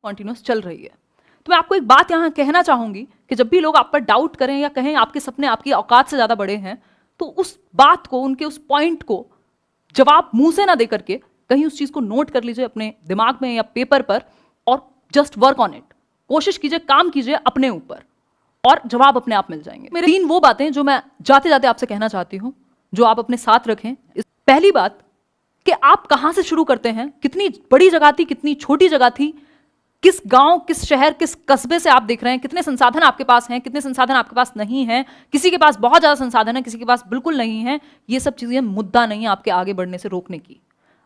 Continuous चल रही है। तो मैं आपको एक बात यहां कहना चाहूंगी कि जब भी लोग आप पर डाउट करें या कहें आपके सपने आपकी औकात से ज्यादा बड़े हैं, तो उस बात को, उनके उस पॉइंट को जवाब मुंह से ना दे करके कहीं उस चीज को नोट कर लीजिए अपने दिमाग में या पेपर पर और जस्ट वर्क ऑन इट। कोशिश कीजिए, काम कीजिए अपने ऊपर और जवाब अपने आप मिल जाएंगे। मेरे 3 वो बातें जो मैं जाते जाते आपसे कहना चाहती हूं, जो आप अपने साथ रखें। पहली बात कि आप कहां से शुरू करते हैं, कितनी बड़ी जगह थी, कितनी छोटी जगह थी, किस गांव, किस शहर, किस कस्बे से आप देख रहे हैं, कितने संसाधन आपके पास हैं, कितने संसाधन आपके पास नहीं हैं। किसी के पास बहुत ज्यादा संसाधन है, किसी के पास बिल्कुल नहीं है। ये सब चीजें मुद्दा नहीं है आपके आगे बढ़ने से रोकने की।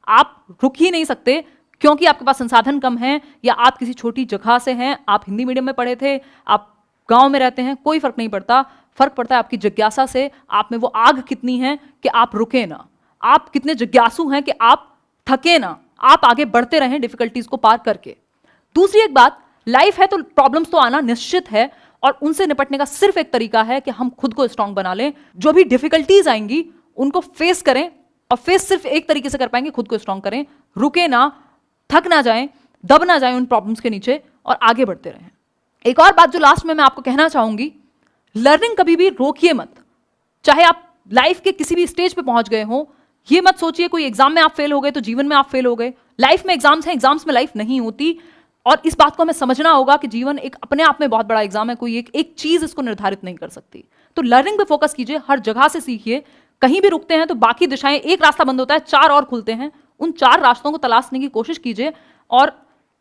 आप रुक ही नहीं सकते क्योंकि आपके पास संसाधन कम है या आप किसी छोटी जगह से हैं, आप हिंदी मीडियम में पढ़े थे, आप गांव में रहते हैं, कोई फर्क नहीं पड़ता। फर्क पड़ता है आपकी जिज्ञासा से, आप में वो आग कितनी है कि आप रुके ना, आप कितने जिज्ञासु हैं कि आप थके ना, आप आगे बढ़ते रहें डिफिकल्टीज को पार करके। दूसरी एक बात, लाइफ है तो प्रॉब्लम्स तो आना निश्चित है और उनसे निपटने का सिर्फ एक तरीका है कि हम खुद को स्ट्रांग बना लें। जो भी डिफिकल्टीज आएंगी उनको फेस करें और फेस सिर्फ एक तरीके से कर पाएंगे, खुद को स्ट्रांग करें, रुके ना, थक ना जाएं, दब ना जाएं उन प्रॉब्लम्स के नीचे और आगे बढ़ते रहें। एक और बात जो लास्ट में मैं आपको कहना चाहूंगी, लर्निंग कभी भी रोकिए मत। चाहे आप लाइफ के किसी भी स्टेज पे पहुंच गए हो, ये मत सोचिए कोई एग्जाम में आप फेल हो गए तो जीवन में आप फेल हो गए। लाइफ में एग्जाम्स हैं, एग्जाम्स में लाइफ नहीं होती और इस बात को हमें समझना होगा कि जीवन एक अपने आप में बहुत बड़ा एग्जाम है, कोई एक चीज इसको निर्धारित नहीं कर सकती। तो लर्निंग पे फोकस कीजिए, हर जगह से सीखिए। कहीं भी रुकते हैं तो बाकी दिशाएं, एक रास्ता बंद होता है, 4 और खुलते हैं। उन 4 रास्तों को तलाशने की कोशिश कीजिए और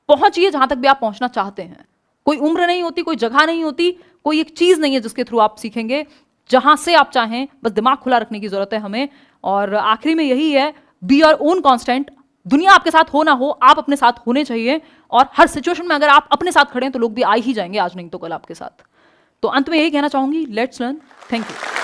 पहुंचिए जहां तक भी आप पहुंचना चाहते हैं। कोई उम्र नहीं होती, कोई जगह नहीं होती, कोई एक चीज नहीं है जिसके थ्रू आप सीखेंगे। जहां से आप चाहें, बस दिमाग खुला रखने की जरूरत है हमें। और आखिरी में यही है, बी योर ओन कांस्टेंट। दुनिया आपके साथ हो ना हो, आप अपने साथ होने चाहिए और हर सिचुएशन में अगर आप अपने साथ खड़े हैं तो लोग भी आ ही जाएंगे, आज नहीं तो कल आपके साथ। तो अंत में यही कहना चाहूंगी, लेट्स लर्न। Thank you.